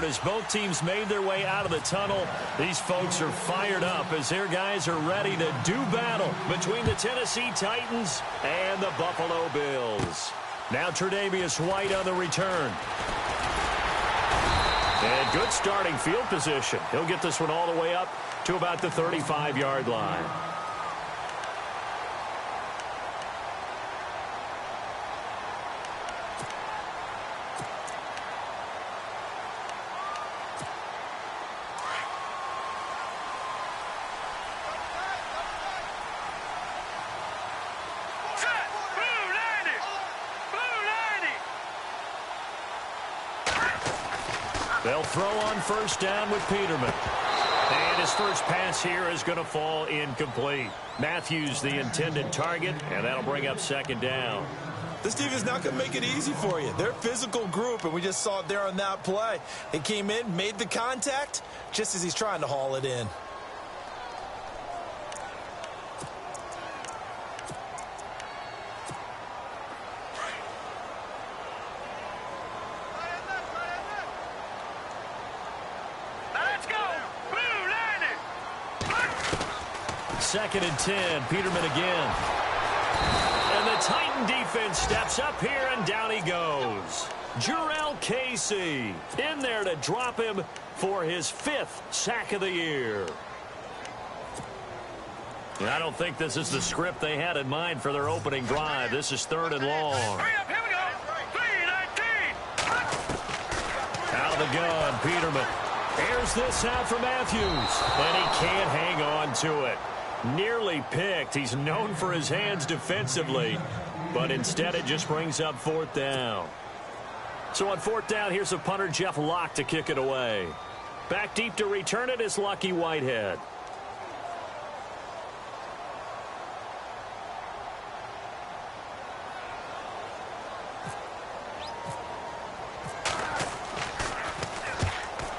as both teams made their way out of the tunnel. These folks are fired up as their guys are ready to do battle between the Tennessee Titans and the Buffalo Bills. Now Tre'Davious White on the return. And good starting field position. He'll get this one all the way up to about the 35-yard line. They'll throw on first down with Peterman. And his first pass here is going to fall incomplete. Matthews the intended target, and that'll bring up second down. This defense not going to make it easy for you. They're a physical group, and we just saw it there on that play. They came in, made the contact, just as he's trying to haul it in. Second and 10, Peterman again. And the Titan defense steps up here, and down he goes. Jurrell Casey in there to drop him for his 5th sack of the year. And I don't think this is the script they had in mind for their opening drive. This is 3rd and long. Here we go. 3-19. Out of the gun, Peterman. Airs this out for Matthews. And he can't hang on to it. Nearly picked. He's known for his hands defensively, but instead it just brings up 4th down. So on 4th down, here's the punter, Jeff Locke, to kick it away. Back deep to return it is Lucky Whitehead.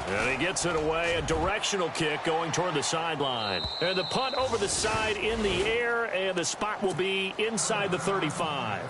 And he gets it away, a directional kick going toward the sideline. And the punt over the side in the air, and the spot will be inside the 35.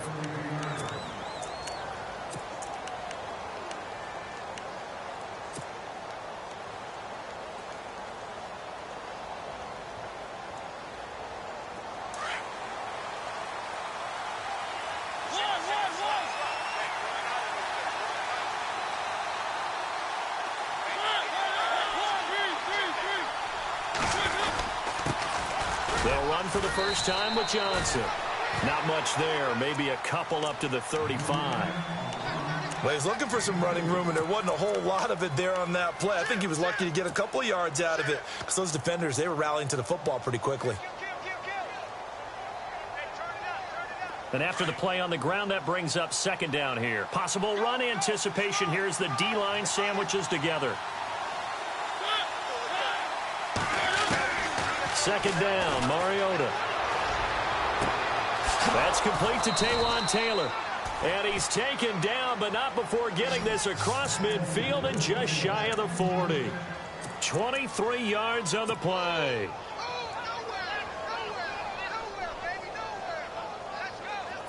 They'll run for the first time with Johnson. Not much there, maybe a couple up to the 35. Well, he's looking for some running room, and there wasn't a whole lot of it there on that play. I think he was lucky to get a couple of yards out of it, because those defenders, they were rallying to the football pretty quickly. And after the play on the ground, that brings up second down here. Possible run anticipation here as the D-line sandwiches together. Second down, Mariota. That's complete to Taywan Taylor. And he's taken down, but not before getting this across midfield and just shy of the 40. 23 yards on the play.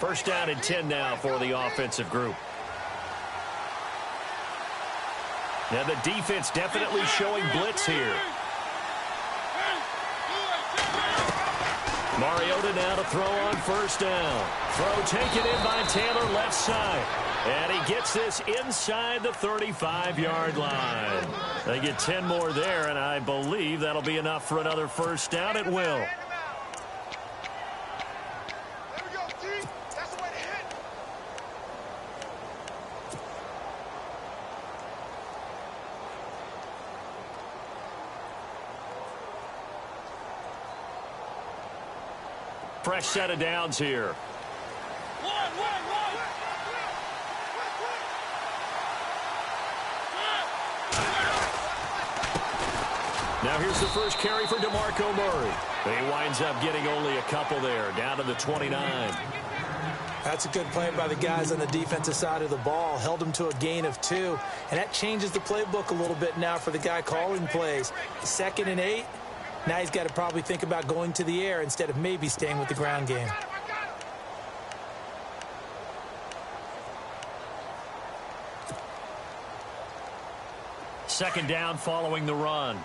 First down and 10 now for the offensive group. Now the defense definitely showing blitz here. Mariota now to throw on first down. Throw taken in by Taylor left side. And he gets this inside the 35-yard line. They get 10 more there, and I believe that'll be enough for another first down. It will. Fresh set of downs here. Now here's the first carry for DeMarco Murray. He winds up getting only a couple there, down to the 29. That's a good play by the guys on the defensive side of the ball. Held him to a gain of 2. And that changes the playbook a little bit now for the guy calling plays. 2nd and 8. Now he's got to probably think about going to the air instead of maybe staying with the ground game. second down following the run.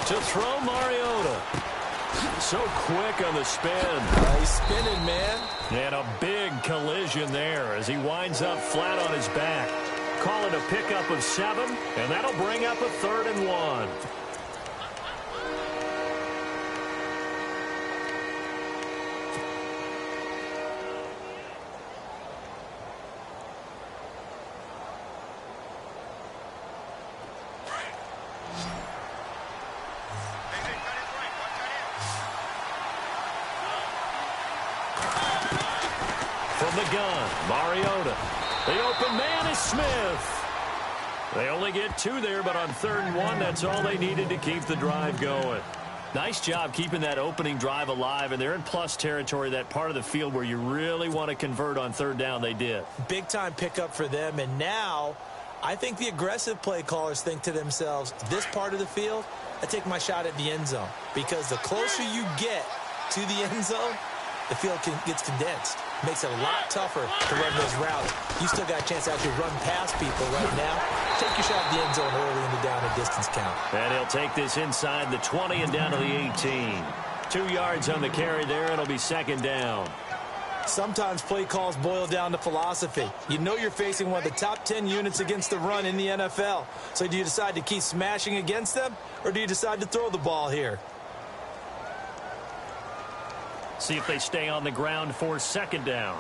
To throw, Mariota. So quick on the spin. He's spinning, man. And a big collision there as he winds up flat on his back. Call it a pickup of 7, and that'll bring up a 3rd and 1. From the gun, Mariota. The open man is Smith. They only get 2 there, but on 3rd and 1, that's all they needed to keep the drive going. Nice job keeping that opening drive alive, and they're in plus territory, that part of the field where you really want to convert on 3rd down. They did. Big-time pickup for them, and now I think the aggressive play callers think to themselves, this part of the field, I take my shot at the end zone, because the closer you get to the end zone, the field gets condensed. Makes it a lot tougher to run those routes. You still got a chance to actually run past people right now. Take your shot at the end zone early in the down and distance count. And he'll take this inside the 20 and down to the 18. 2 yards on the carry there. It'll be 2nd down. Sometimes play calls boil down to philosophy. You know you're facing one of the top 10 units against the run in the NFL. So do you decide to keep smashing against them, or do you decide to throw the ball here? See if they stay on the ground for 2nd down.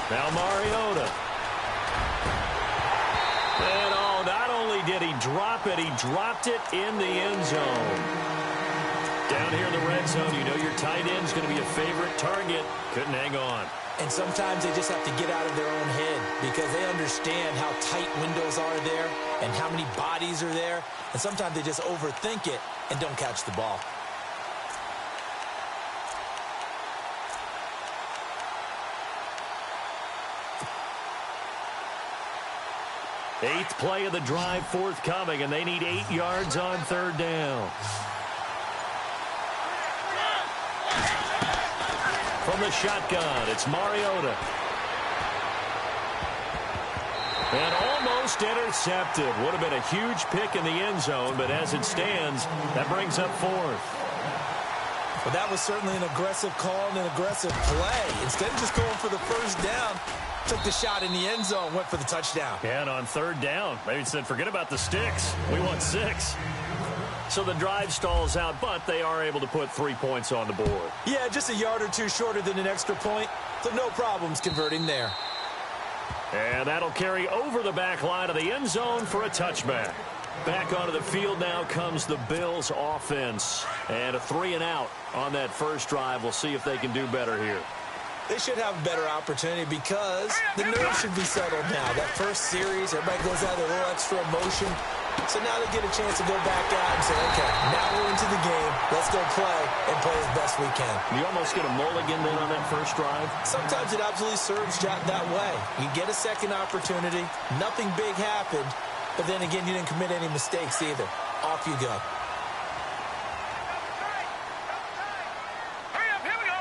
Now Mariota. And oh, not only did he drop it, he dropped it in the end zone. Down here in the red zone, you know your tight end's going to be a favorite target. Couldn't hang on. And sometimes they just have to get out of their own head because they understand how tight windows are there and how many bodies are there. And sometimes they just overthink it and don't catch the ball. Eighth play of the drive forthcoming, and they need 8 yards on 3rd down. From the shotgun, it's Mariota. And almost intercepted. Would have been a huge pick in the end zone, but as it stands, that brings up 4th. Well, that was certainly an aggressive call and an aggressive play. Instead of just going for the 1st down, took the shot in the end zone, went for the touchdown. And on 3rd down, they said, forget about the sticks. We want 6. So the drive stalls out, but they are able to put 3 points on the board. Yeah, just a yard or 2 shorter than an extra point, so no problems converting there. And that'll carry over the back line of the end zone for a touchback. Back onto the field now comes the Bills offense. And a 3 and out on that first drive. We'll see if they can do better here. They should have a better opportunity because the nerves should be settled now. That first series, everybody goes out with a little extra emotion. So now they get a chance to go back out and say, okay, now we're into the game. Let's go play and play as best we can. You almost get a mulligan then on that first drive? Sometimes it absolutely serves that way. You get a second opportunity. Nothing big happened. But then again, you didn't commit any mistakes either. Off you go. Hurry up, here we go.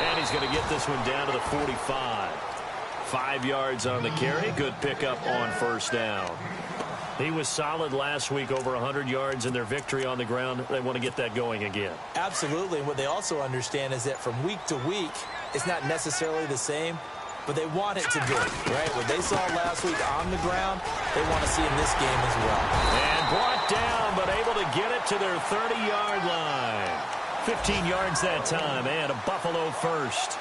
And he's going to get this one down to the 45. 5 yards on the carry. Good pickup on 1st down. He was solid last week, over 100 yards in their victory on the ground. They want to get that going again. Absolutely. And what they also understand is that from week to week, it's not necessarily the same, but they want it to be, right? What they saw last week on the ground, they want to see in this game as well. And brought down, but able to get it to their 30-yard line. 15 yards that time, and a Buffalo first.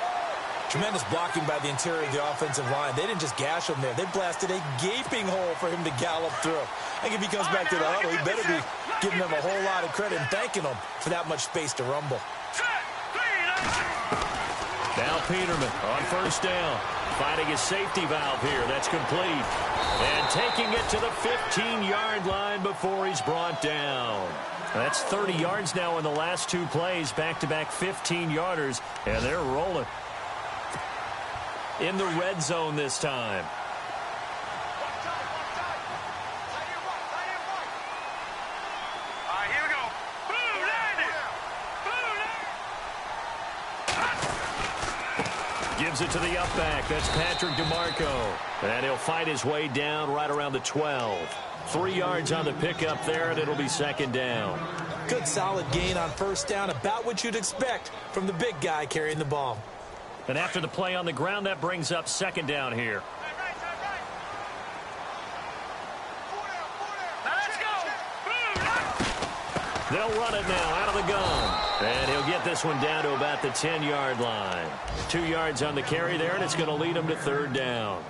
Tremendous blocking by the interior of the offensive line. They didn't just gash him there. They blasted a gaping hole for him to gallop through. I think if he comes back to the huddle, he better be giving them a whole lot of credit and thanking them for that much space to rumble. Now Peterman on 1st down. Finding his safety valve here. That's complete. And taking it to the 15-yard line before he's brought down. That's 30 yards now in the last 2 plays. Back-to-back 15-yarders. And they're rolling. in the red zone this time. Here we go. Boom, landed. Boom, landed. Gives it to the up back. That's Patrick DeMarco. And he'll fight his way down right around the 12. 3 yards on the pickup there, and it'll be second down. Good solid gain on first down, about what you'd expect from the big guy carrying the ball. And after the play on the ground, that brings up second down here. Now let's go. Boom, They'll run it now out of the gun. And he'll get this one down to about the 10-yard line. 2 yards on the carry there, and it's going to lead him to third down.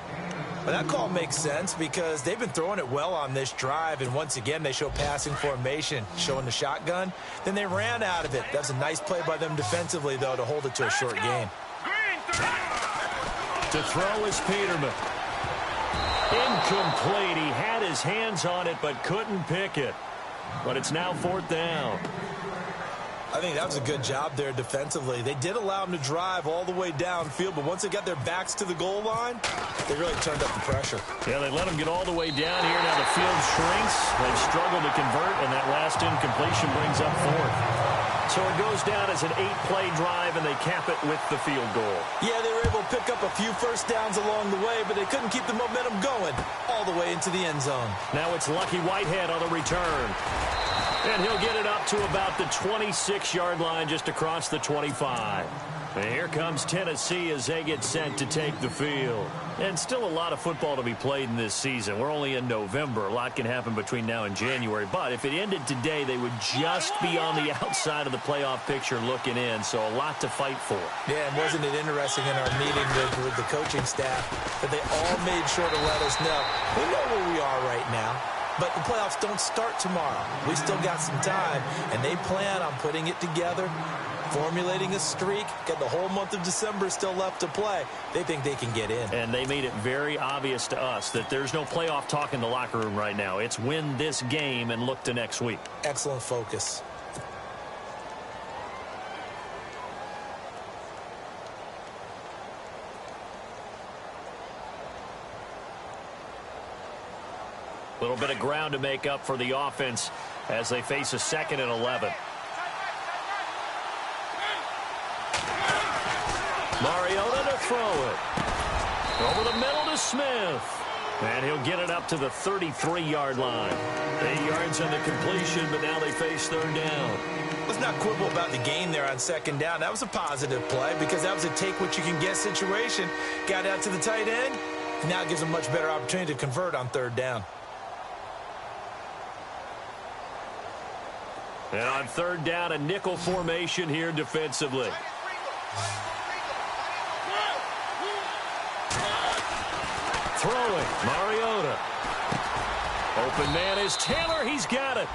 Well, that call makes sense because they've been throwing it well on this drive, and once again they show passing formation, showing the shotgun. Then they ran out of it. That's a nice play by them defensively, though, to hold it to a short gain. To throw is Peterman. Incomplete. He had his hands on it but couldn't pick it. But it's now fourth down. I think that was a good job there defensively. They did allow him to drive all the way downfield, but once they got their backs to the goal line, they really turned up the pressure. Yeah, they let him get all the way down here. Now the field shrinks. They've struggled to convert, and that last incompletion brings up fourth. So it goes down as an 8-play drive, and they cap it with the field goal. Yeah, they were able to pick up a few first downs along the way, but they couldn't keep the momentum going all the way into the end zone. Now it's Lucky Whitehead on the return. And he'll get it up to about the 26-yard line, just across the 25. And here comes Tennessee as they get set to take the field. And still a lot of football to be played in this season. We're only in November. A lot can happen between now and January. But if it ended today, they would just be on the outside of the playoff picture looking in. So a lot to fight for. Yeah, and wasn't it interesting in our meeting with the coaching staff that they all made sure to let us know, we know where we are right now. But the playoffs don't start tomorrow. We still got some time, and they plan on putting it together, formulating a streak, got the whole month of December still left to play. They think they can get in. And they made it very obvious to us that there's no playoff talk in the locker room right now. It's win this game and look to next week. Excellent focus. A little bit of ground to make up for the offense as they face a 2nd and 11. Mariota to throw it. Over the middle to Smith. And he'll get it up to the 33-yard line. 8 yards on the completion, but now they face third down. Let's not quibble about the gain there on second down. That was a positive play because that was a take-what-you-can-get situation. Got out to the tight end. Now it gives them a much better opportunity to convert on third down. And on third down, a nickel formation here defensively. Throwing, Mariota. Open man is Taylor. He's got it.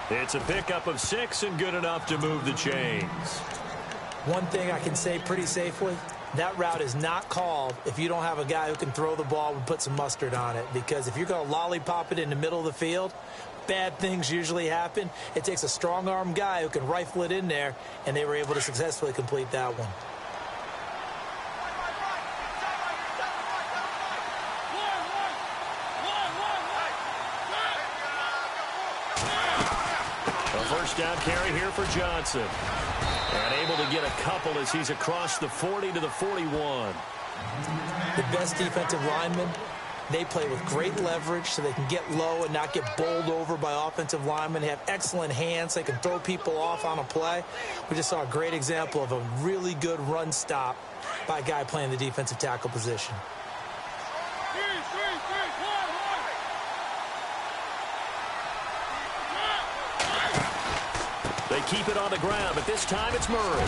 It's a pickup of 6 and good enough to move the chains. One thing I can say pretty safely, that route is not called if you don't have a guy who can throw the ball and put some mustard on it. Because if you're going to lollipop it in the middle of the field, bad things usually happen. It takes a strong-arm guy who can rifle it in there, and they were able to successfully complete that one. A first down carry here for Johnson. And able to get a couple as he's across the 40 to the 41. The best defensive linemen, they play with great leverage so they can get low and not get bowled over by offensive linemen. They have excellent hands. They can throw people off on a play. We just saw a great example of a really good run stop by a guy playing the defensive tackle position. They keep it on the ground, but this time it's Murray.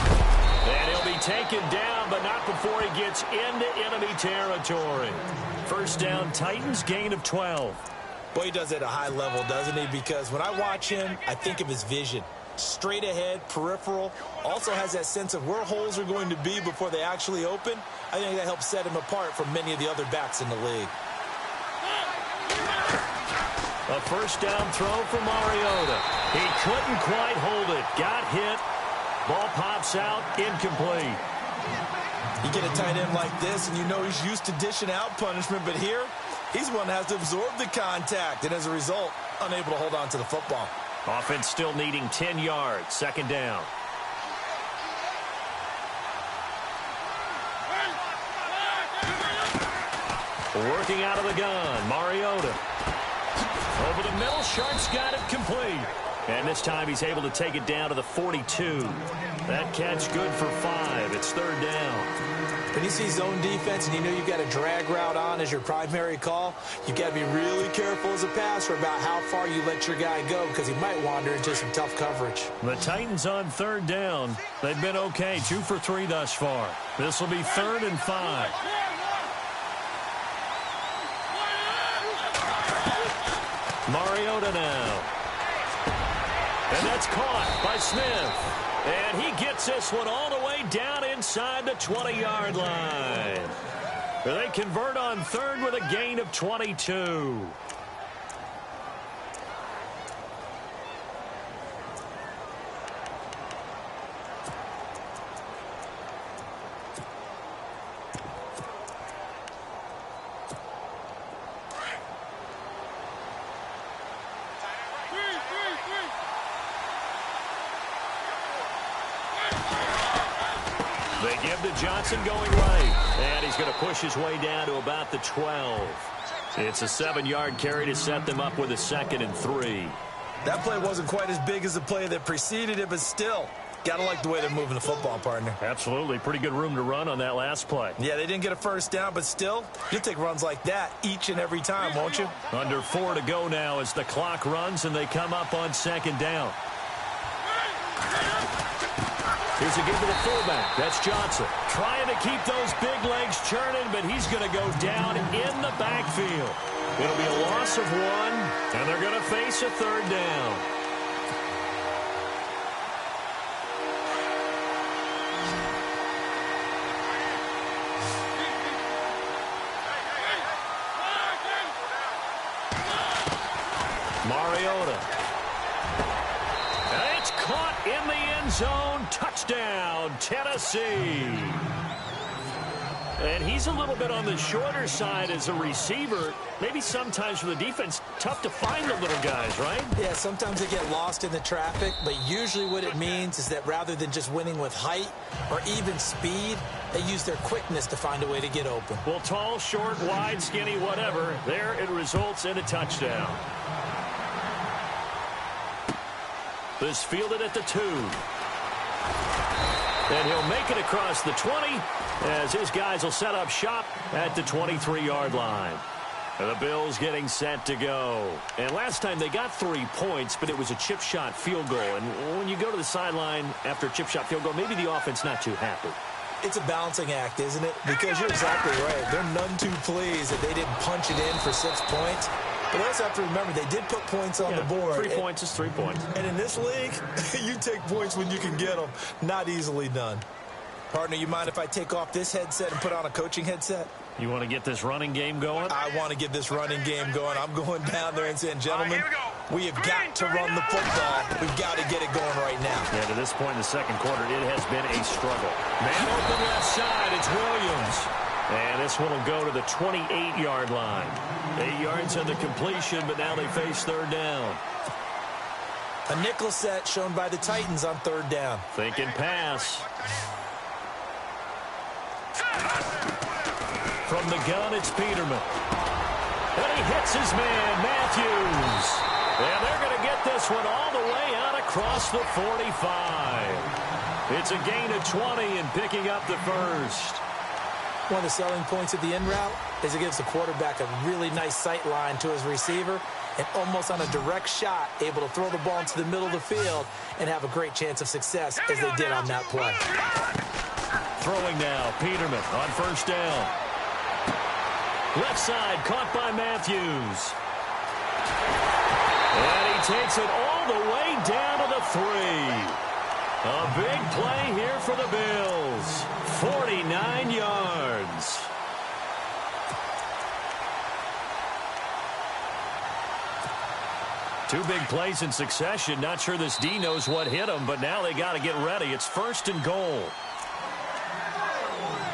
And he'll be taken down, but not before he gets into enemy territory. First down, Titans, gain of 12. Boy, he does it at a high level, doesn't he? Because when I watch him, I think of his vision. Straight ahead, peripheral. Also has that sense of where holes are going to be before they actually open. I think that helps set him apart from many of the other backs in the league. A first down throw for Mariota. He couldn't quite hold it. Got hit. Ball pops out. Incomplete. You get a tight end like this, and you know he's used to dishing out punishment, but here, he's the one that has to absorb the contact, and as a result, unable to hold on to the football. Offense still needing 10 yards, second down. Working out of the gun, Mariota. Over the middle, Sharp's got it complete. And this time he's able to take it down to the 42. That catch good for 5. It's third down. When you see zone defense and you know you've got a drag route on as your primary call, you've got to be really careful as a passer about how far you let your guy go because he might wander into some tough coverage. The Titans on third down. They've been okay, 2 for 3 thus far. This will be 3rd and 5. Mariota now. And that's caught by Smith. And he gets this one all the way down inside the 20-yard line. They convert on third with a gain of 22. They give to Johnson going right. And he's going to push his way down to about the 12. It's a 7-yard carry to set them up with a 2nd and 3. That play wasn't quite as big as the play that preceded it, but still, got to like the way they're moving the football, partner. Absolutely. Pretty good room to run on that last play. Yeah, they didn't get a first down, but still, you'll take runs like that each and every time, won't you? Under 4 to go now as the clock runs and they come up on 2nd down. Here's a give to the fullback. That's Johnson. Trying to keep those big legs churning, but he's going to go down in the backfield. It'll be a loss of 1, and they're going to face a 3rd down. Mariota. And it's caught in the end zone. Touchdown, Tennessee. And he's a little bit on the shorter side as a receiver. Maybe sometimes for the defense, tough to find the little guys, right? Yeah, sometimes they get lost in the traffic, but usually what it means is that rather than just winning with height or even speed, they use their quickness to find a way to get open. Well, tall, short, wide, skinny, whatever, there it results in a touchdown. This fielded at the 2. And he'll make it across the 20 as his guys will set up shop at the 23-yard line. The Bills getting set to go. And last time they got 3 points, but it was a chip shot field goal. And when you go to the sideline after a chip shot field goal, maybe the offense not too happy. It's a balancing act, isn't it? Because you're exactly right. They're none too pleased that they didn't punch it in for 6 points. But also have to remember, they did put points on the board. 3 points is 3 points. And in this league, you take points when you can get them. Not easily done. Partner, you mind if I take off this headset and put on a coaching headset? You want to get this running game going? I want to get this running game going. I'm going down there and saying, gentlemen, we have got to run the football. We've got to get it going right now. Yeah, to this point in the second quarter, it has been a struggle. Man open left side, it's Williams. And this one will go to the 28-yard line. 8 yards on the completion, but now they face 3rd down. A nickel set shown by the Titans on 3rd down. Thinking pass. From the gun, it's Peterman. And he hits his man, Matthews. And they're going to get this one all the way out across the 45. It's a gain of 20 and picking up the first. One of the selling points of the in route is it gives the quarterback a really nice sight line to his receiver and almost on a direct shot able to throw the ball into the middle of the field and have a great chance of success as they did on that play. Throwing now, Peterman on 1st down. Left side caught by Matthews. And he takes it all the way down to the 3. A big play here for the Bills. 49 yards. Two big plays in succession. Not sure this D knows what hit him, but now they got to get ready. It's 1st and goal.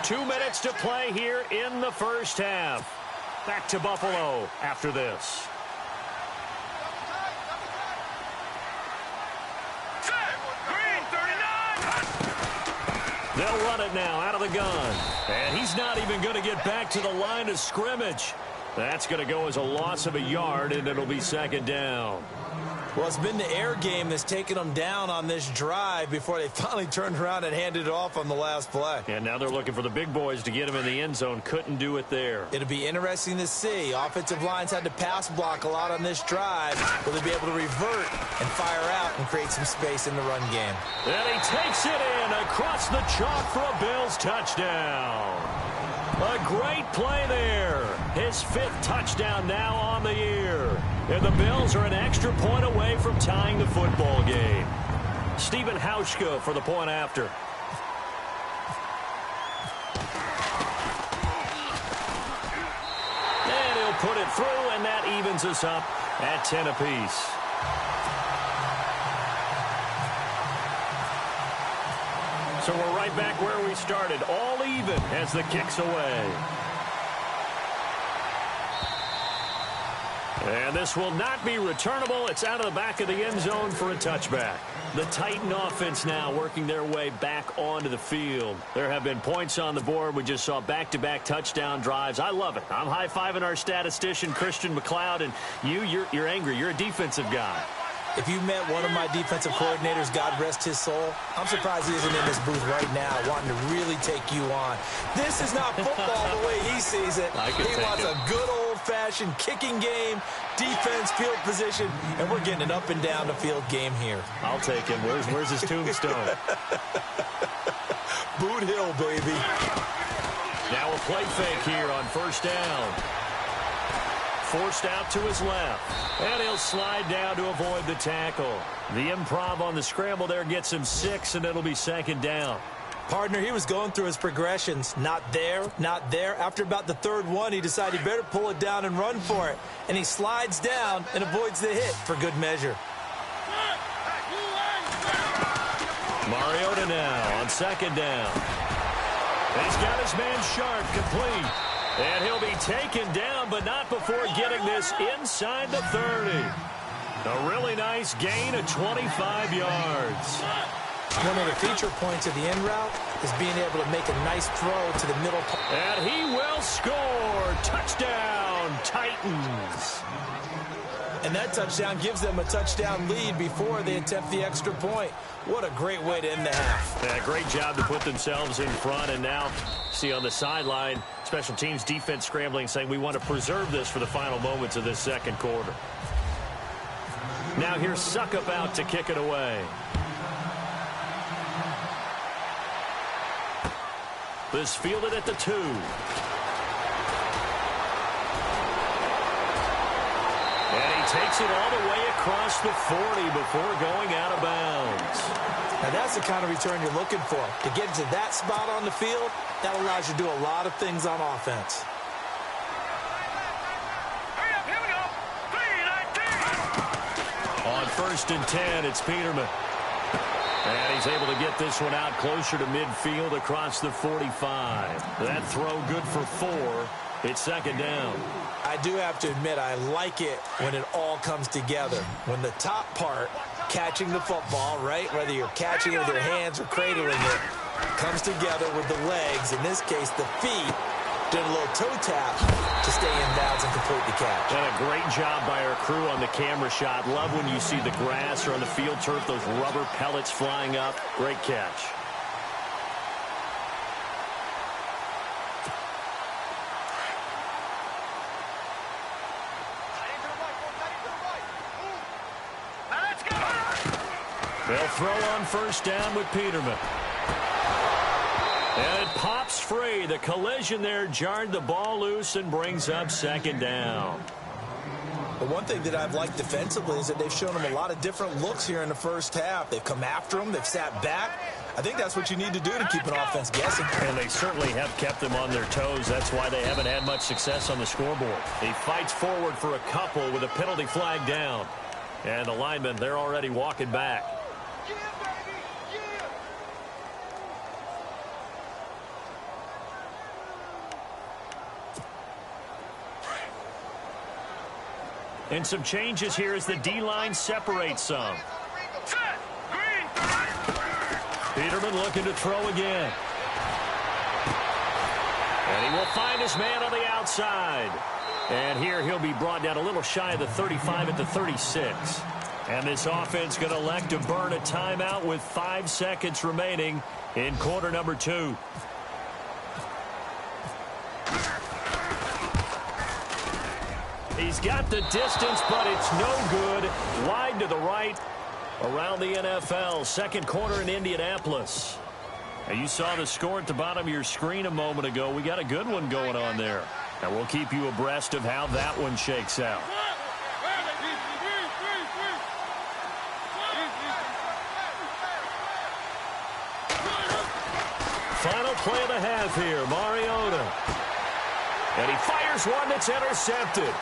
2 minutes to play here in the first half. Back to Buffalo after this. They'll run it now out of the gun. And he's not even going to get back to the line of scrimmage. That's going to go as a loss of a yard, and it'll be second down. Well, it's been the air game that's taken them down on this drive before they finally turned around and handed it off on the last play. And now they're looking for the big boys to get him in the end zone. Couldn't do it there. It'll be interesting to see. Offensive lines had to pass block a lot on this drive. Will they be able to revert and fire out and create some space in the run game? And he takes it in across the chalk for a Bills touchdown. A great play there. His 5th touchdown now on the year. And the Bills are an extra point away from tying the football game. Stephen Hauschka for the point after. And he'll put it through, and that evens us up at 10 apiece. So we're right back where we started, all even as the kick's away. And this will not be returnable. It's out of the back of the end zone for a touchback. The Titan offense now working their way back onto the field. There have been points on the board. We just saw back-to-back touchdown drives. I love it. I'm high-fiving our statistician, Christian McLeod, and you're angry. You're a defensive guy. If you met one of my defensive coordinators, God rest his soul, I'm surprised he isn't in this booth right now wanting to really take you on. This is not football the way he sees it. He wants a good old-fashioned kicking game, defense, field position, and we're getting an up-and-down the field game here. I'll take him. Where's his tombstone? Boot Hill, baby. Now a play fake here on first down. Forced out to his left. And he'll slide down to avoid the tackle. The improv on the scramble there gets him 6, and it'll be second down. Partner, he was going through his progressions. Not there, not there. After about the 3rd one, he decided he better pull it down and run for it. And he slides down and avoids the hit for good measure. Mariota now on second down. And he's got his man Sharp complete. And he'll be taken down, but not before getting this inside the 30. A really nice gain of 25 yards. One of the feature points of the end route is being able to make a nice throw to the middle. And he will score. Touchdown, Titans. And that touchdown gives them a touchdown lead before they attempt the extra point. What a great way to end the half. Yeah, great job to put themselves in front. And now, see on the sideline, special teams defense scrambling, saying we want to preserve this for the final moments of this second quarter. Now here's Suckup out to kick it away. This fielded at the 2. And he takes it all the way across the 40 before going out of bounds. Now that's the kind of return you're looking for. To get to that spot on the field, that allows you to do a lot of things on offense. Hurry up, here we go. 3-19. On 1st and 10, it's Peterman. And he's able to get this one out closer to midfield across the 45. That throw good for 4. It's second down. I do have to admit, I like it when it all comes together. When the top part, catching the football, right, whether you're catching it with your hands or cradling it, comes together with the legs, in this case the feet, doing a little toe tap to stay in bounds and complete the catch. And a great job by our crew on the camera shot. Love when you see the grass or on the field turf, those rubber pellets flying up. Great catch. They'll throw on first down with Peterman. And it pops free. The collision there jarred the ball loose and brings up second down. The one thing that I've liked defensively is that they've shown them a lot of different looks here in the first half. They've come after them. They've sat back. I think that's what you need to do to keep an offense guessing. And they certainly have kept them on their toes. That's why they haven't had much success on the scoreboard. He fights forward for a couple with a penalty flag down. And the linemen, they're already walking back. And some changes here as the D-line separates some. Set. Green. Peterman looking to throw again. And he will find his man on the outside. And here he'll be brought down a little shy of the 35 at the 36. And this offense going to elect to burn a timeout with 5 seconds remaining in quarter number 2. He's got the distance, but it's no good. Wide to the right around the NFL. Second quarter in Indianapolis. Now, you saw the score at the bottom of your screen a moment ago. We got a good one going on there. And we'll keep you abreast of how that one shakes out. Final play of the half here, Mariota. And he fires one that's intercepted.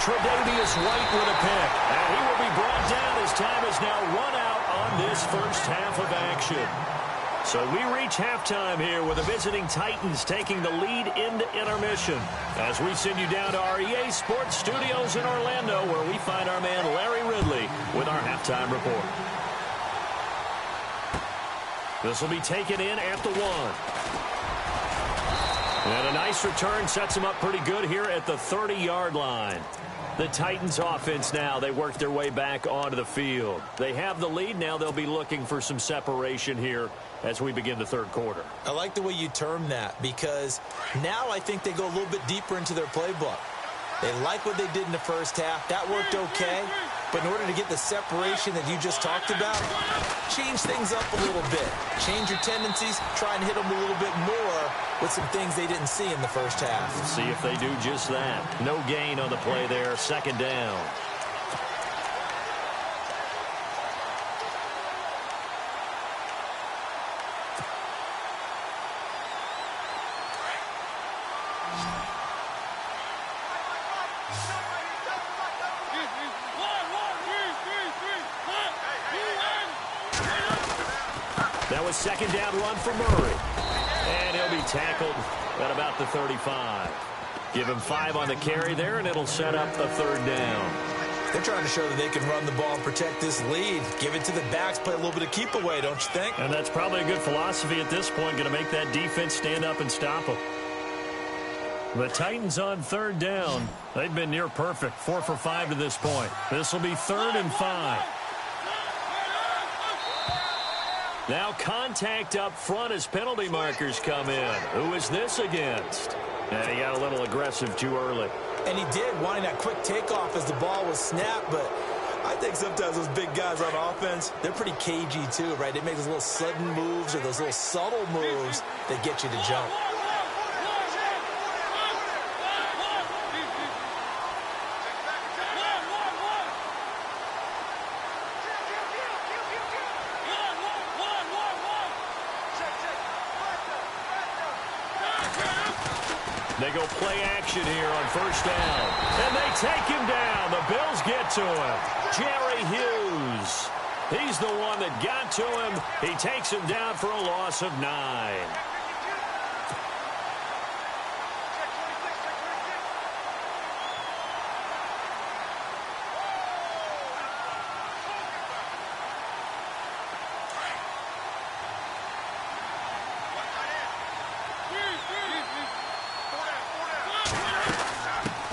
Tre'Davious White with a pick. And he will be brought down as time is now run out on this first half of action. So we reach halftime here with the visiting Titans taking the lead into intermission. As we send you down to our EA Sports Studios in Orlando, where we find our man Larry Ridley with our halftime report. This will be taken in at the 1. And a nice return sets them up pretty good here at the 30-yard line. The Titans offense now, they work their way back onto the field. They have the lead. Now they'll be looking for some separation here as we begin the third quarter. I like the way you term that, because now I think they go a little bit deeper into their playbook. They like what they did in the first half. That worked okay. But in order to get the separation that you just talked about, change things up a little bit. Change your tendencies. Try and hit them a little bit more with some things they didn't see in the first half. See if they do just that. No gain on the play there. Second down. That was second down run for Murray. And he'll be tackled at about the 35. Give him 5 on the carry there, and it'll set up a third down. They're trying to show that they can run the ball and protect this lead. Give it to the backs, play a little bit of keep away, don't you think? And that's probably a good philosophy at this point, going to make that defense stand up and stop them. The Titans on third down. They've been near perfect, 4 for 5 to this point. This will be 3rd and 5. Now contact up front as penalty markers come in. Who is this against? And he got a little aggressive too early. And he did, wanting that quick takeoff as the ball was snapped, but I think sometimes those big guys on offense, they're pretty cagey too, right? They make those little sudden moves or those little subtle moves that get you to jump. They go play action here on first down. And they take him down. The Bills get to him. Jerry Hughes. He's the one that got to him. He takes him down for a loss of 9.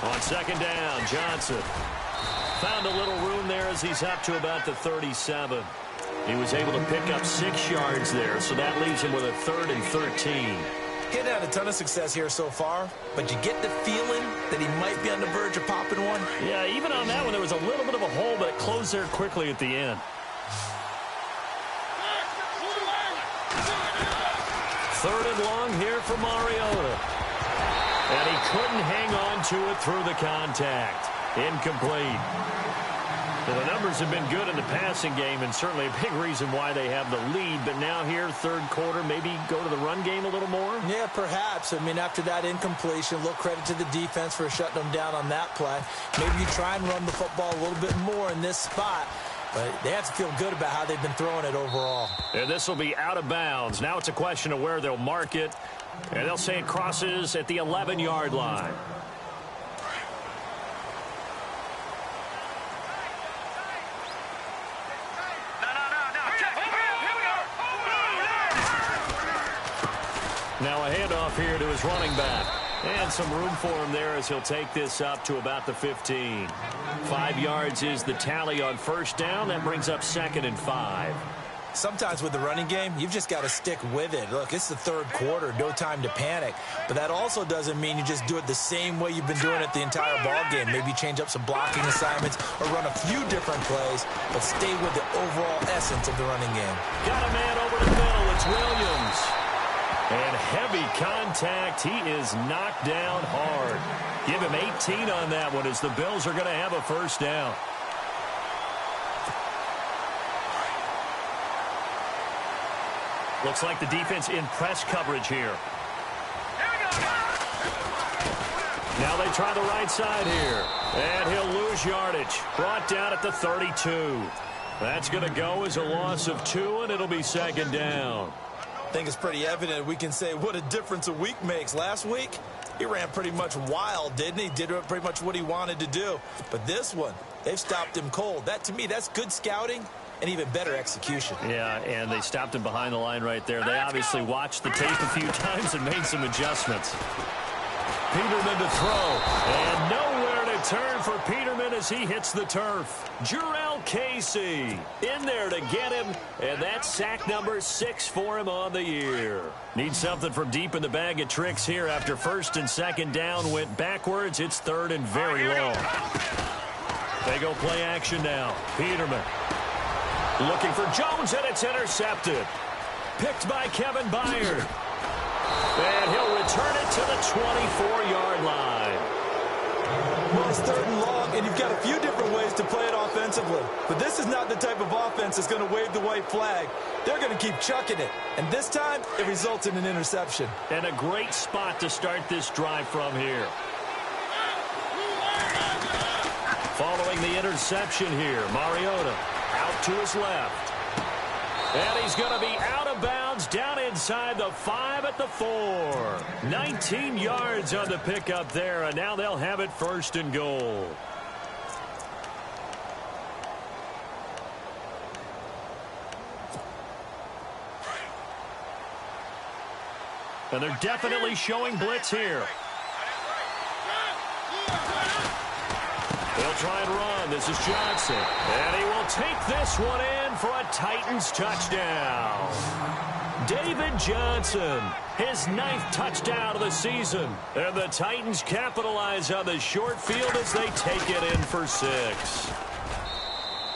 On second down, Johnson found a little room there as he's up to about the 37. He was able to pick up 6 yards there, so that leaves him with a 3rd and 13. He's had a ton of success here so far, but you get the feeling that he might be on the verge of popping one. Yeah, even on that one, there was a little bit of a hole, but it closed there quickly at the end. 3rd and long here for Mariota. And he couldn't hang on to it through the contact. Incomplete. Well, the numbers have been good in the passing game, and certainly a big reason why they have the lead. But now here, third quarter, maybe go to the run game a little more? Yeah, perhaps. I mean, after that incompletion, a little credit to the defense for shutting them down on that play. Maybe you try and run the football a little bit more in this spot. But they have to feel good about how they've been throwing it overall. And this will be out of bounds. Now it's a question of where they'll mark it. And they'll say it crosses at the 11-yard line. Now a handoff here to his running back. And some room for him there as he'll take this up to about the 15. 5 yards is the tally on first down. That brings up 2nd and 5. Sometimes with the running game, you've just got to stick with it. Look, it's the third quarter, no time to panic. But that also doesn't mean you just do it the same way you've been doing it the entire ball game. Maybe change up some blocking assignments or run a few different plays, but stay with the overall essence of the running game. Got a man over the middle. It's Williams. And heavy contact. He is knocked down hard. Give him 18 on that one as the Bills are going to have a first down. Looks like the defense in press coverage here. Now they try the right side here. And he'll lose yardage. Brought down at the 32. That's going to go as a loss of 2, and it'll be 2nd down. I think it's pretty evident we can say what a difference a week makes. Last week, he ran pretty much wild, didn't he? Did pretty much what he wanted to do. But this one, they've stopped him cold. That, to me, that's good scouting and even better execution. Yeah, and they stopped him behind the line right there. They obviously watched the tape a few times and made some adjustments. Peterman to throw. And nowhere to turn for Peterman as he hits the turf. Jarrell Casey in there to get him. And that's sack number 6 for him on the year. Needs something from deep in the bag of tricks here after 1st and 2nd down went backwards. It's 3rd and very long. They go play action now. Peterman looking for Jones, and it's intercepted. Picked by Kevin Byard. And he'll return it to the 24-yard line. Well, it's 3rd and long, and you've got a few different ways to play it offensively. But this is not the type of offense that's going to wave the white flag. They're going to keep chucking it. And this time, it results in an interception. And a great spot to start this drive from here. Following the interception here, Mariota out to his left. And he's going to be out of bounds down inside the 5 at the 4. 19 yards on the pickup there, and now they'll have it 1st and goal. And they're definitely showing blitz here. They'll try and run. This is Johnson. And he will take this one in for a Titans touchdown. David Johnson, his 9th touchdown of the season. And the Titans capitalize on the short field as they take it in for 6.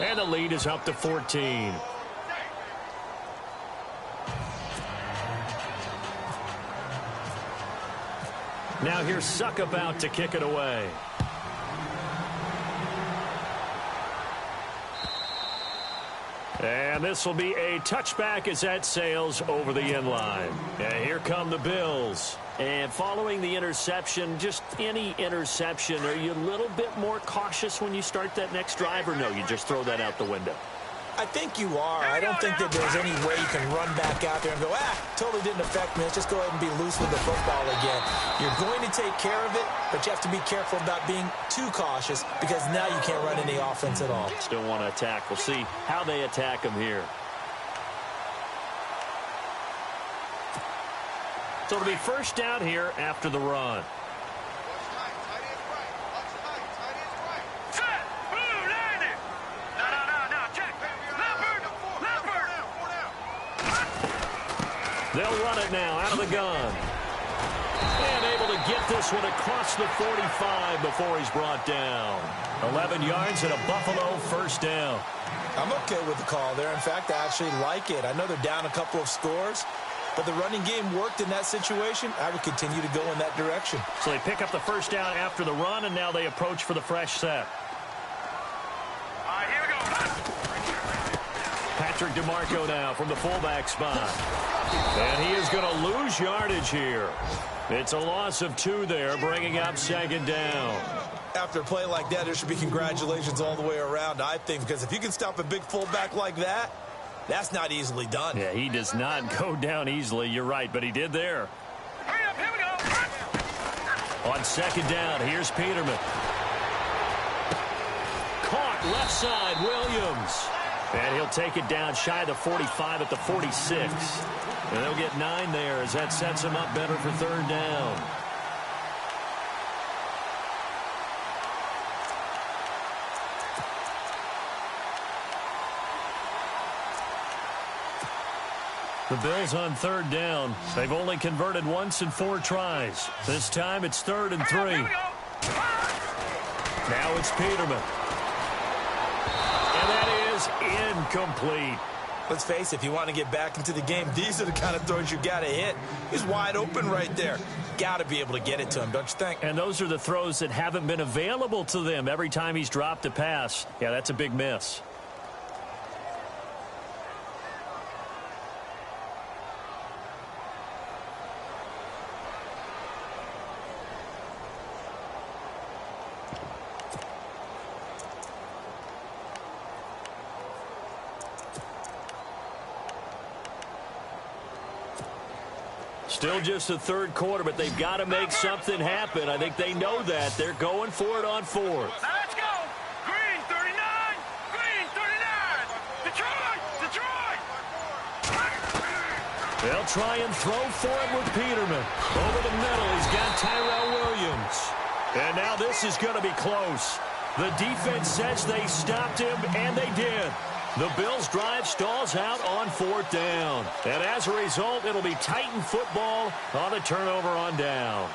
And the lead is up to 14. Now here's Suck about to kick it away. And this will be a touchback as that sails over the end line. And here come the Bills. And following the interception, just any interception, are you a little bit more cautious when you start that next drive, or no, you just throw that out the window? I think you are. I don't think that there's any way you can run back out there and go, totally didn't affect me. Let's just go ahead and be loose with the football again. You're going to take care of it, but you have to be careful about being too cautious because now you can't run any offense at all. Still want to attack. We'll see how they attack him here. So it'll be 1st down here after the run. They'll run it now out of the gun. And able to get this one across the 45 before he's brought down. 11 yards and a Buffalo 1st down. I'm okay with the call there. In fact, I actually like it. I know they're down a couple of scores, but the running game worked in that situation. I would continue to go in that direction. So they pick up the 1st down after the run, and now they approach for the fresh set. Here we go. Patrick DeMarco now from the fullback spot. And he is going to lose yardage here. It's a loss of 2 there, bringing up 2nd down. After a play like that, there should be congratulations all the way around, I think, because if you can stop a big fullback like that, that's not easily done. Yeah, he does not go down easily. You're right, but he did there. Hurry up, here we go. On 2nd down, here's Peterman. Caught left side, Williams. And he'll take it down shy of the 45 at the 46. And they'll get 9 there as that sets him up better for third down. The Bills on third down. They've only converted once in 4 tries. This time it's 3rd and 3. Now it's Peterman. And that is incomplete. Let's face it, if you want to get back into the game, these are the kind of throws you got to hit. He's wide open right there. Got to be able to get it to him, don't you think? And those are the throws that haven't been available to them every time he's dropped a pass. Yeah, that's a big miss. Still just the 3rd quarter, but they've got to make something happen. I think they know that. They're going for it on 4th. Let's go. Green 39. Green 39. Detroit. Detroit. They'll try and throw for it with Peterman. Over the middle, he's got Tyrell Williams. And now this is going to be close. The defense says they stopped him, and they did. The Bills' drive stalls out on 4th down. And as a result, it'll be Titan football on a turnover on downs.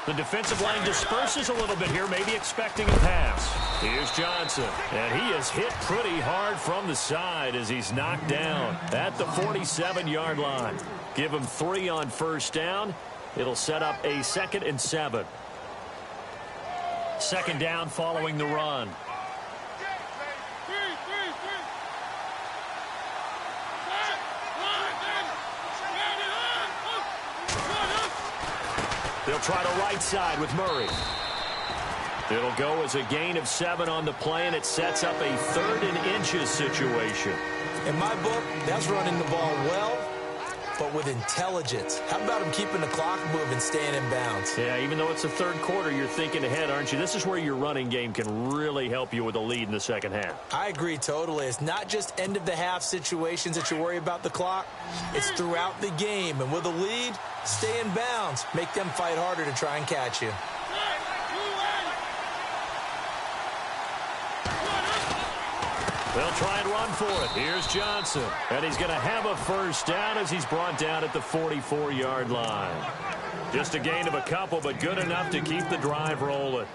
The defensive line disperses a little bit here, maybe expecting a pass. Here's Johnson, and he is hit pretty hard from the side as he's knocked down at the 47-yard line. Give him 3 on 1st down. It'll set up a 2nd and 7. 2nd down following the run. They'll try to right side with Murray. It'll go as a gain of 7 on the play, and it sets up a 3rd and inches situation. In my book, that's running the ball well, but with intelligence. How about him keeping the clock moving, staying in bounds? Yeah, even though it's the 3rd quarter, you're thinking ahead, aren't you? This is where your running game can really help you with a lead in the 2nd half. I agree totally. It's not just end-of-the-half situations that you worry about the clock. It's throughout the game. And with a lead, stay in bounds. Make them fight harder to try and catch you. They'll try and run for it. Here's Johnson. And he's going to have a 1st down as he's brought down at the 44-yard line. Just a gain of a couple, but good enough to keep the drive rolling.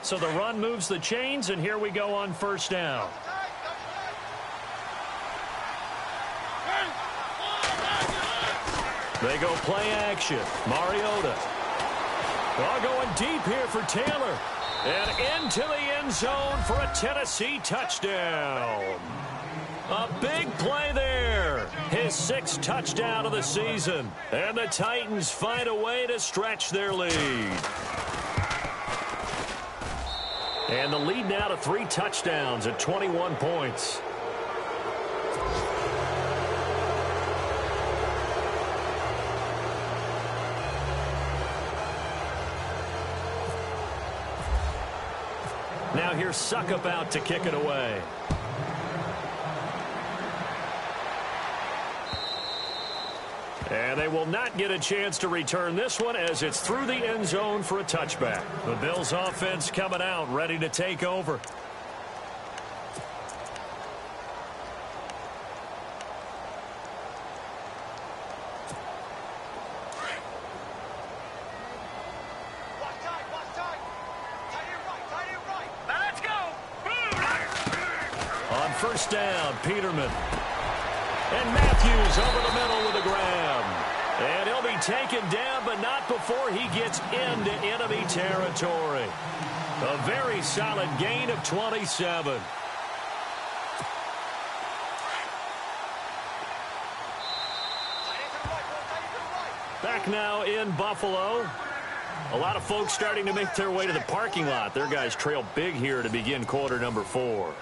So the run moves the chains, and here we go on 1st down. They go play action. Mariota. All going deep here for Taylor. And into the end zone for a Tennessee touchdown. A big play there. His 6th touchdown of the season. And the Titans find a way to stretch their lead. And the lead now to 3 touchdowns at 21 points. Now here's Suckup out to kick it away. And they will not get a chance to return this one as it's through the end zone for a touchback. The Bills offense coming out, ready to take over. On 1st down, Peterman. And Matthews over the middle with a grab. And he'll be taken down, but not before he gets into enemy territory. A very solid gain of 27. Back now in Buffalo. A lot of folks starting to make their way to the parking lot. Their guys trail big here to begin quarter number 4.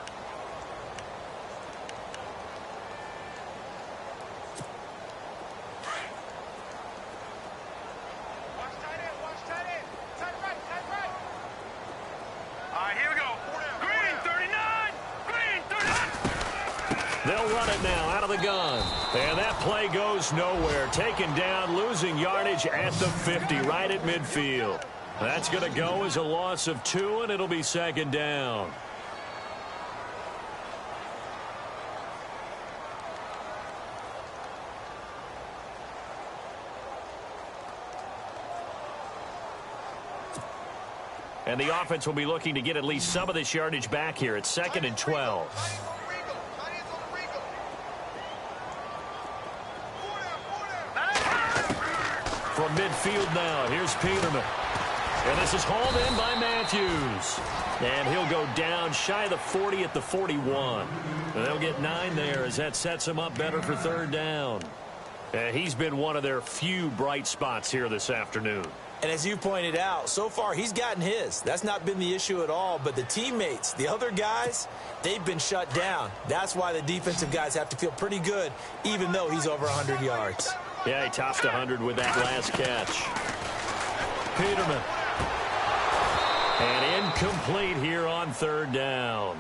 They'll run it now out of the gun. And that play goes nowhere. Taken down, losing yardage at the 50, right at midfield. That's going to go as a loss of 2, and it'll be second down. And the offense will be looking to get at least some of this yardage back here. It's 2nd and 12. From midfield now, here's Peterman. And this is hauled in by Matthews. And he'll go down shy of the 40 at the 41. And they'll get 9 there as that sets him up better for third down. He's been one of their few bright spots here this afternoon. And as you pointed out, so far he's gotten his. That's not been the issue at all. But the teammates, the other guys, they've been shut down. That's why the defensive guys have to feel pretty good, even though he's over 100 yards. Yeah, he topped 100 with that last catch. Peterman. And incomplete here on third down.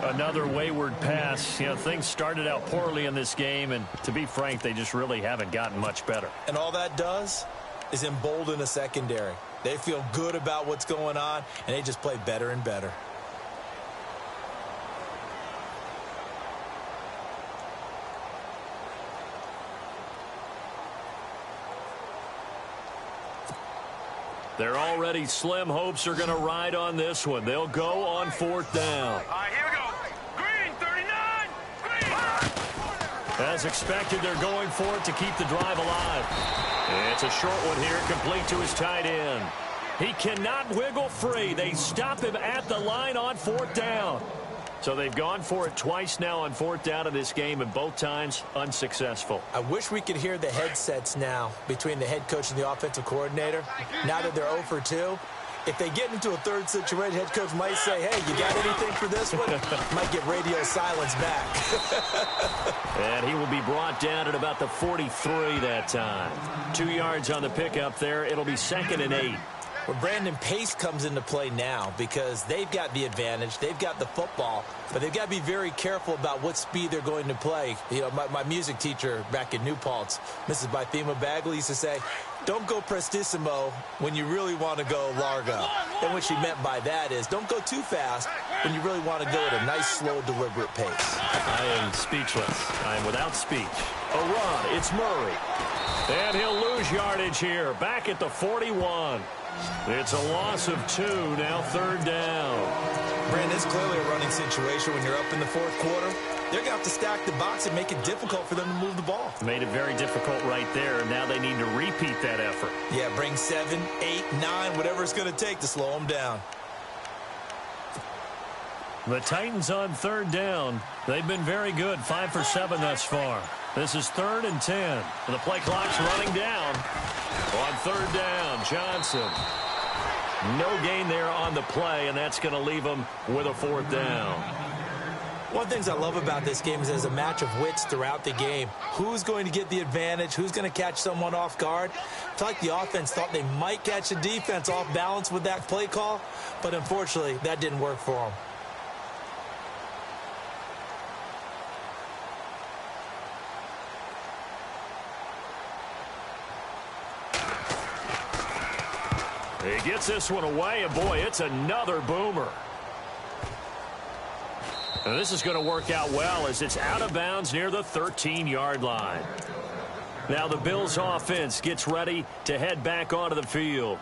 Another wayward pass. You know, things started out poorly in this game, and to be frank, they just really haven't gotten much better. And all that does is embolden a secondary. They feel good about what's going on, and they just play better and better. Their already slim hopes are going to ride on this one. They'll go on fourth down. All right, here we go. Green, 39. Green. As expected, they're going for it to keep the drive alive. It's a short one here, complete to his tight end. He cannot wiggle free. They stop him at the line on fourth down. So they've gone for it twice now on fourth down in this game, and both times unsuccessful. I wish we could hear the headsets now between the head coach and the offensive coordinator. Now that they're 0 for 2, if they get into a third situation, head coach might say, hey, you got anything for this one? Might get radio silence back. And he will be brought down at about the 43 that time. 2 yards on the pickup there. It'll be 2nd and 8. Well, Brandon, pace comes into play now because they've got the advantage. They've got the football, but they've got to be very careful about what speed they're going to play. You know, my music teacher back in New Paltz, Mrs. Bythema Bagley, used to say, don't go prestissimo when you really want to go largo. And what she meant by that is don't go too fast when you really want to go at a nice, slow, deliberate pace. I am speechless. I am without speech. A run. It's Murray. And he'll lose yardage here. Back at the 41. It's a loss of 2, now third down. Brandon, it's clearly a running situation when you're up in the fourth quarter. They're going to have to stack the box and make it difficult for them to move the ball. Made it very difficult right there, and now they need to repeat that effort. Yeah, bring 7, 8, 9, whatever it's going to take to slow them down. The Titans on third down. They've been very good, 5 for 7 thus far. This is 3rd and 10. And the play clock's running down. On third down, Johnson. No gain there on the play, and that's going to leave them with a fourth down. One of the things I love about this game is there's a match of wits throughout the game. Who's going to get the advantage? Who's going to catch someone off guard? I feel like the offense thought they might catch the defense off balance with that play call, but unfortunately, that didn't work for them. He gets this one away, and boy, it's another boomer. And this is going to work out well as it's out of bounds near the 13-yard line. Now the Bills offense gets ready to head back onto the field.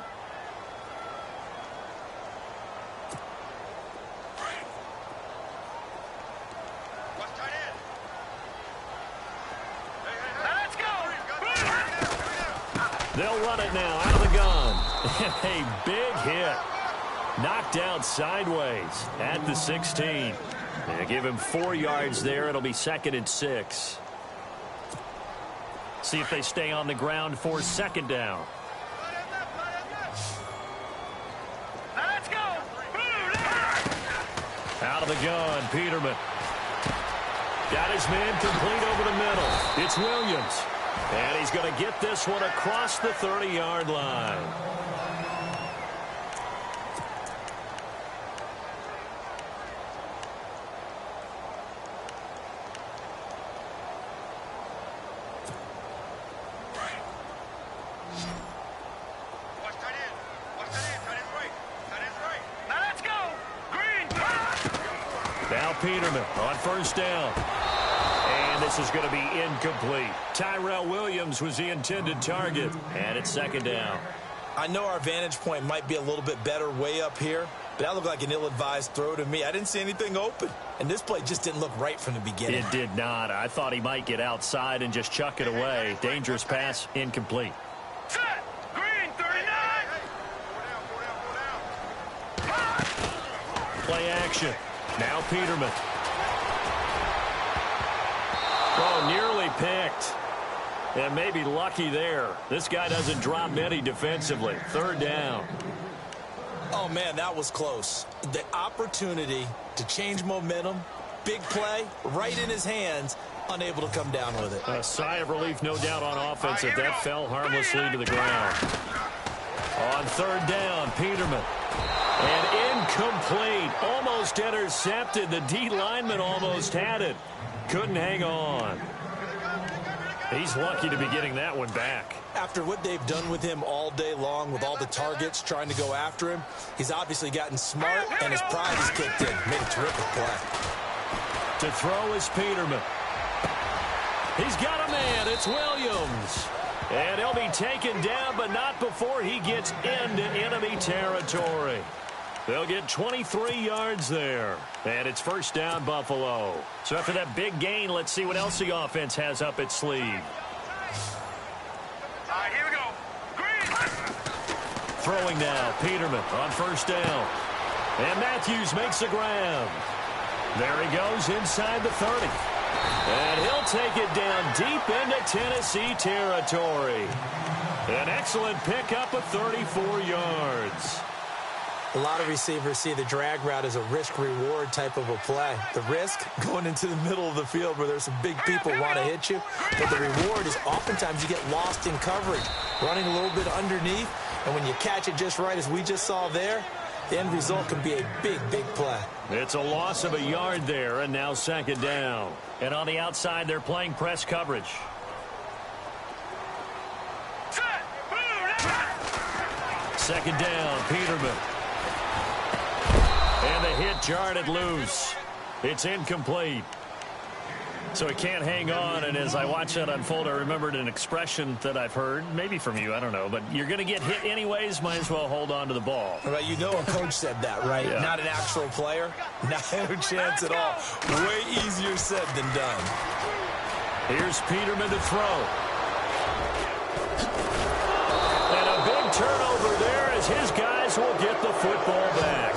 Let's go. They'll run it now out of the gun. A big hit. Knocked out sideways at the 16. They give him 4 yards there. It'll be 2nd and 6. See if they stay on the ground for 2nd down. Out of the gun, Peterman. Got his man complete over the middle. It's Williams. And he's going to get this one across the 30-yard line. Now Peterman on first down. And this is going to be incomplete. Tyrell Williams was the intended target. And it's second down. I know our vantage point might be a little bit better way up here, but that looked like an ill-advised throw to me. I didn't see anything open. And this play just didn't look right from the beginning. It did not. I thought he might get outside and just chuck it away. Dangerous pass, incomplete. Set. Green, 39. Play action. Now Peterman. Oh, nearly picked. And maybe lucky there. This guy doesn't drop many defensively. Third down. Oh, man, that was close. The opportunity to change momentum, big play, right in his hands, unable to come down with it. A sigh of relief, no doubt, on offense that that fell harmlessly to the ground. On third down, Peterman. And incomplete. Almost intercepted. The D lineman almost had it. Couldn't hang on. He's lucky to be getting that one back. After what they've done with him all day long, with all the targets trying to go after him, he's obviously gotten smart, and his pride is kicked in. Made a terrific play. To throw is Peterman. He's got a man. It's Williams. And he'll be taken down, but not before he gets into enemy territory. They'll get 23 yards there. And it's first down, Buffalo. So after that big gain, let's see what else the offense has up its sleeve. All right, here we go. Green. Throwing now, Peterman on first down. And Matthews makes the grab. There he goes inside the 30. And he'll take it down deep into Tennessee territory. An excellent pickup of 34 yards. A lot of receivers see the drag route as a risk-reward type of a play. The risk, going into the middle of the field where there's some big people want to hit you. But the reward is oftentimes you get lost in coverage, running a little bit underneath. And when you catch it just right, as we just saw there, the end result can be a big, big play. It's a loss of a yard there, and now second down. And on the outside, they're playing press coverage. Set. Second down, Peterman. And the hit jarred it loose. It's incomplete. So he can't hang on, and as I watch that unfold, I remembered an expression that I've heard, maybe from you, I don't know, but you're going to get hit anyways, might as well hold on to the ball. Right, you know a coach said that, right? Yeah. Not an actual player. Not a chance at all. Way easier said than done. Here's Peterman to throw. And a big turnover there as his guys will get the football back.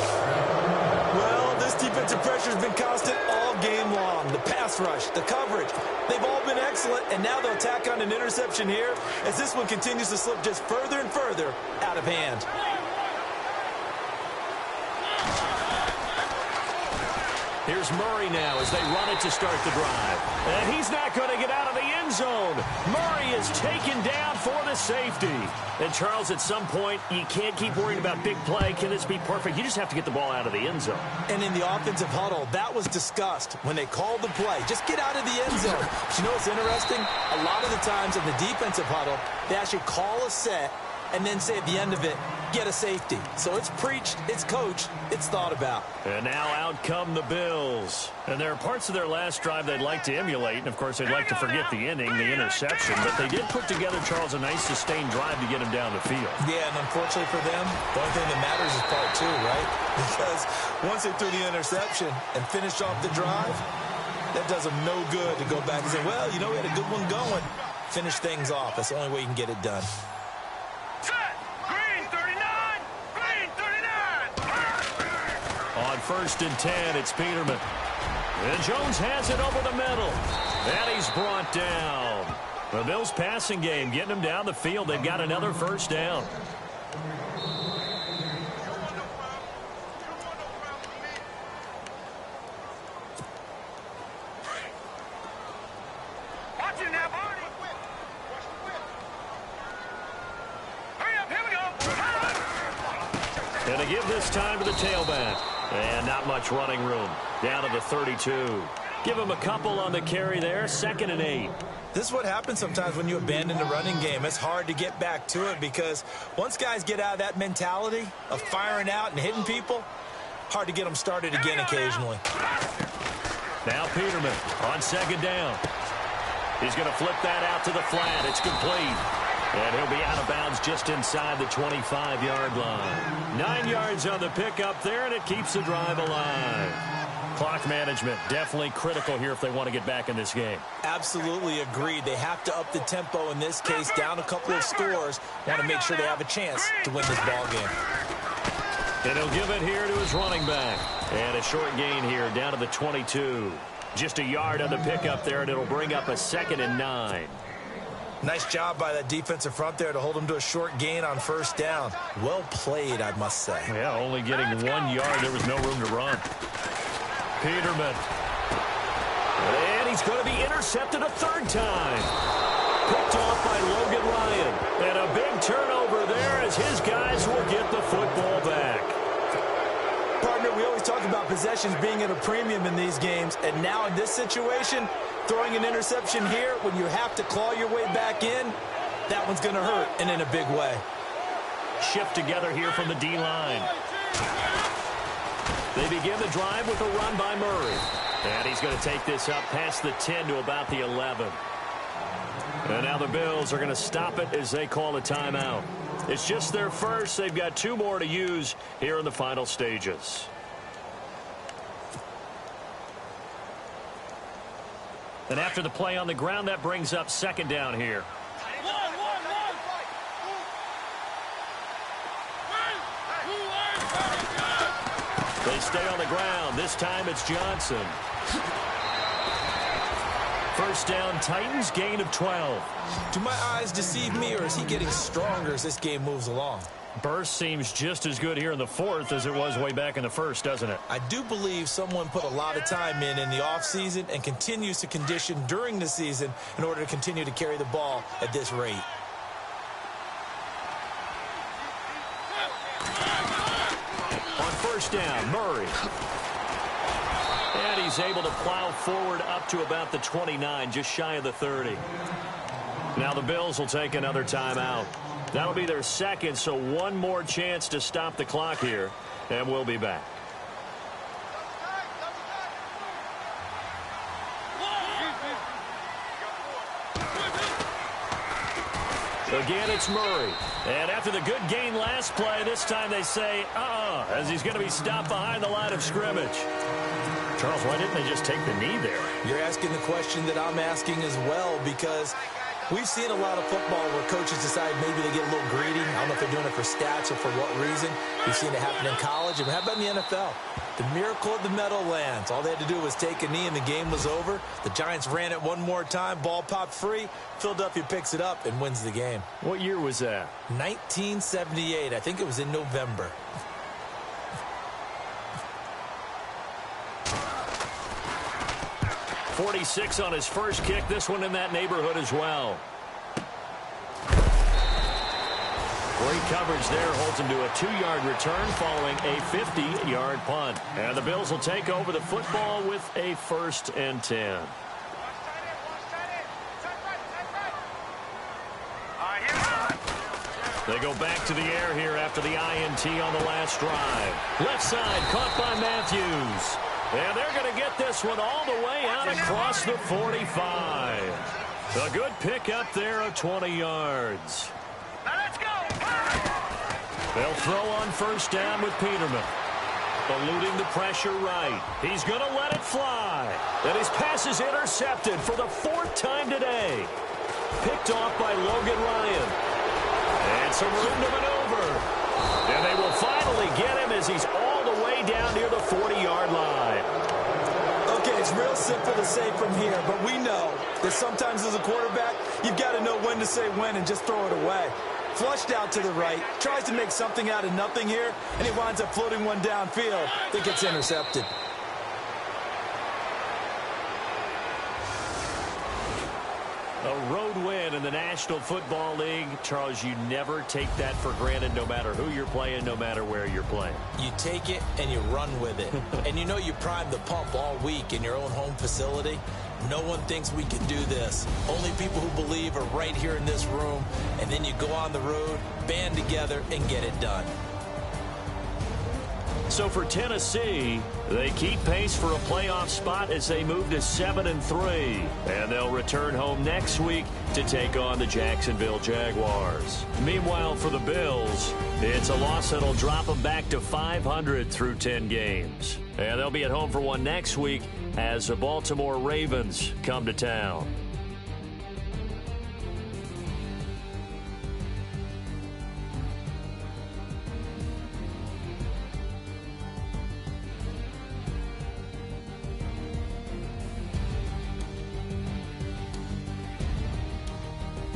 Well, this defensive pressure has been constant all game long. The pass rush, the coverage, they've all been excellent, and now they'll tack on an interception here as this one continues to slip just further and further out of hand. Here's Murray now as they run it to start the drive. And he's not going to get out of the end zone. Murray is taken down for the safety. And, Charles, at some point, you can't keep worrying about big play. Can this be perfect? You just have to get the ball out of the end zone. And in the offensive huddle, that was discussed when they called the play. Just get out of the end zone. But you know what's interesting? A lot of the times in the defensive huddle, they actually call a set and then say at the end of it, get a safety. So it's preached, it's coached, it's thought about. And now out come the Bills. And there are parts of their last drive they'd like to emulate. And, of course, they'd like to forget the inning, the interception. But they did put together, Charles, a nice sustained drive to get him down the field. Yeah, and unfortunately for them, the only thing that matters is part two, right? Because once they threw the interception and finished off the drive, that does them no good to go back and say, well, you know, we had a good one going. Finish things off. That's the only way you can get it done. On first and 10, it's Peterman. And Jones has it over the middle. And he's brought down. The Bills passing game getting them down the field. They've got another first down. And to give this time to the tailback. And not much running room. Down to the 32. Give him a couple on the carry there. 2nd and 8. This is what happens sometimes when you abandon the running game. It's hard to get back to it because once guys get out of that mentality of firing out and hitting people, hard to get them started again occasionally. Now Peterman on 2nd down. He's going to flip that out to the flat. It's complete. And he'll be out of bounds just inside the 25-yard line. 9 yards on the pickup there, and it keeps the drive alive. Clock management definitely critical here if they want to get back in this game. Absolutely agreed. They have to up the tempo in this case, down a couple of scores. Want to make sure they have a chance to win this ball game. And he'll give it here to his running back. And a short gain here down to the 22. Just a yard on the pickup there, and it'll bring up a 2nd and 9. Nice job by that defensive front there to hold him to a short gain on 1st down. Well played, I must say. Yeah, only getting 1 yard. There was no room to run. Peterman. And he's going to be intercepted a 3rd time. Picked off by Logan Ryan. And a big turnover there as his guys will get the football back. Partner, we always talk about possessions being at a premium in these games. And now in this situation, throwing an interception here when you have to claw your way back in, that one's going to hurt, and in a big way. Shift together here from the D-line. They begin the drive with a run by Murray. And he's going to take this up past the 10 to about the 11. And now the Bills are going to stop it as they call a timeout. It's just their first. They've got 2 more to use here in the final stages. And after the play on the ground, that brings up 2nd down here. They stay on the ground. This time it's Johnson. 1st down, Titans, gain of 12. Do my eyes deceive me, or is he getting stronger as this game moves along? Burst seems just as good here in the 4th as it was way back in the 1st, doesn't it? I do believe someone put a lot of time in the offseason and continues to condition during the season in order to continue to carry the ball at this rate. On 1st down, Murray. And he's able to plow forward up to about the 29, just shy of the 30. Now the Bills will take another timeout. That'll be their 2nd, so 1 more chance to stop the clock here, and we'll be back. Again, it's Murray. And after the good gain last play, this time they say, as he's going to be stopped behind the line of scrimmage. Charles, why didn't they just take the knee there? You're asking the question that I'm asking as well, because we've seen a lot of football where coaches decide maybe they get a little greedy. I don't know if they're doing it for stats or for what reason. We've seen it happen in college. And how about in the NFL? The miracle of the Meadowlands. All they had to do was take a knee and the game was over. The Giants ran it one more time. Ball popped free. Philadelphia picks it up and wins the game. What year was that? 1978. I think it was in November. .46 on his first kick. This one in that neighborhood as well. Great coverage there. Holds him to a 2-yard return following a 50-yard punt. And the Bills will take over the football with a 1st and 10. They go back to the air here after the INT on the last drive. Left side caught by Matthews. And they're going to get this one all the way out across the 45. A good pickup there of 20 yards. Now let's go. They'll throw on 1st down with Peterman. Eluding the pressure right. He's going to let it fly. And his pass is intercepted for the 4th time today. Picked off by Logan Ryan. And some room to maneuver. And they will finally get him as he's all the way down near the 40-yard line. Okay, it's real simple to say from here, but we know that sometimes as a quarterback, you've got to know when to say when and just throw it away. Flushed out to the right, tries to make something out of nothing here, and he winds up floating one downfield that gets intercepted. A road win in the National Football League. Charles, you never take that for granted no matter who you're playing, no matter where you're playing. You take it and you run with it. And you know you primed the pump all week in your own home facility. No one thinks we can do this. Only people who believe are right here in this room. And then you go on the road, band together, and get it done. So for Tennessee, they keep pace for a playoff spot as they move to 7-3. And they'll return home next week to take on the Jacksonville Jaguars. Meanwhile, for the Bills, it's a loss that'll drop them back to 500 through 10 games. And they'll be at home for one next week as the Baltimore Ravens come to town.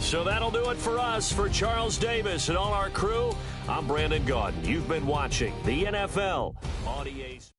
So that'll do it for us. For Charles Davis and all our crew, I'm Brandon Gaudin. You've been watching the NFL on EA Sports.